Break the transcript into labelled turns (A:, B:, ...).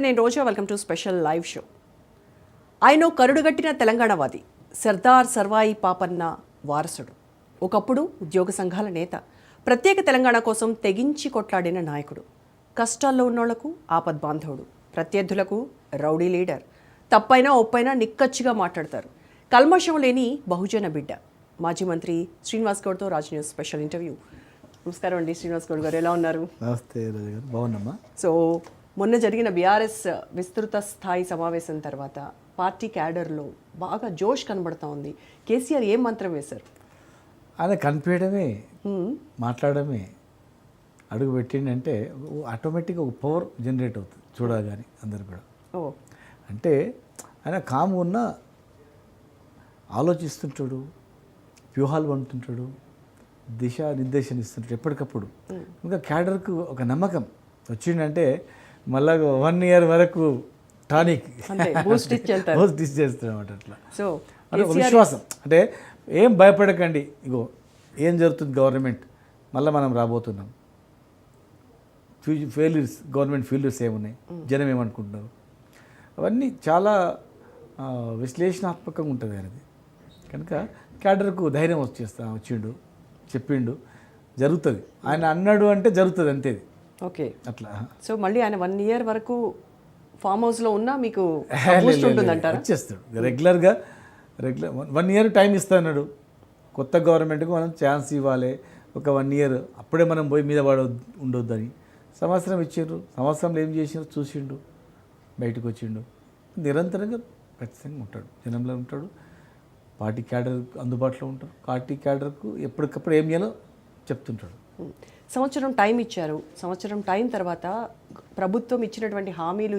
A: నేను Roja, welcome to special live show. ఆయన కరుడుగట్టిన తెలంగాణవాది, సర్దార్ సర్వాయి పాపన్న వారసుడు, ఒకప్పుడు ఉద్యోగ సంఘాల నేత, ప్రత్యేక తెలంగాణ కోసం తెగించి కొట్లాడిన నాయకుడు, కష్టాల్లో ఉన్నోళ్లకు ఆపద్బాంధవుడు, ప్రత్యర్థులకు రౌడీ లీడర్, తప్పైనా ఒప్పైనా నిక్కచ్చిగా మాట్లాడతారు, కల్మషం లేని బహుజన బిడ్డ. మాజీ మంత్రి శ్రీనివాస్ గౌడ్తో రాజ్ న్యూస్ స్పెషల్ ఇంటర్వ్యూ. నమస్కారం అండి శ్రీనివాస్ గౌడ్ గారు, ఎలా ఉన్నారు?
B: నమస్తే రాజు గారు, బాగున్నామ్మా.
A: సో మొన్న జరిగిన బీఆర్ఎస్ విస్తృత స్థాయి సమావేశం తర్వాత పార్టీ క్యాడర్లో బాగా జోష్ కనబడతా ఉంది. కేసీఆర్ ఏం మంత్రం వేశారు?
B: ఆయన కనిపించడమే, మాట్లాడమే, అడుగు పెట్టిండంటే ఆటోమేటిక్గా ఒక పవర్ జనరేట్ అవుతుంది చూడగానే అందరు కూడా. అంటే ఆయన కాము ఉన్న ఆలోచిస్తుంటాడు, వ్యూహాలు పండుతుంటాడు, దిశ నిర్దేశం ఇస్తుంటాడు ఎప్పటికప్పుడు. ఇంకా క్యాడర్కు ఒక నమ్మకం వచ్చిందంటే మళ్ళా 1 year వరకు టానిక్ బూస్ట్ ఇచ్చేస్తాడు అట్లా. సో అంటే ఒక విశ్వాసం, అంటే ఏం భయపడకండి, ఇగో ఏం జరుగుతుంది, గవర్నమెంట్ మళ్ళీ మనం రాబోతున్నాం, ఫెయిల్యూర్స్, గవర్నమెంట్ ఫెయిల్యూర్స్ ఏమున్నాయి, జనం ఏమనుకుంటున్నారు, అవన్నీ చాలా విశ్లేషణాత్మకంగా ఉంటుంది అనేది. కనుక క్యాడర్కు ధైర్యం వచ్చిండు, చెప్పిండు, జరుగుతుంది, ఆయన అన్నాడు అంటే జరుగుతుంది అంతేది.
A: ఓకే,
B: అట్లా.
A: సో మళ్ళీ ఆయన 1 year వరకు ఫామ్ హౌస్లో ఉన్నా మీకు
B: వచ్చేస్తాడు రెగ్యులర్ 1 year టైం ఇస్తాడు. కొత్త గవర్నమెంట్కి మనం ఛాన్స్ ఇవ్వాలి, ఒక 1 year, అప్పుడే మనం పోయి మీద ఉండొద్దని. సంవత్సరం ఇచ్చిండ్రు, సంవత్సరంలో ఏం చేసిండ్రు చూసిండు, బయటకు వచ్చిండు, నిరంతరంగా ఖచ్చితంగా ఉంటాడు, జనంలో ఉంటాడు, పార్టీ క్యాడర్ అందుబాటులో ఉంటారు, పార్టీ క్యాడర్కు ఎప్పటికప్పుడు ఏం చేయాలో చెప్తుంటాడు.
A: సంవత్సరం టైం ఇచ్చారు, సంవత్సరం టైం తర్వాత ప్రభుత్వం ఇచ్చినటువంటి హామీలు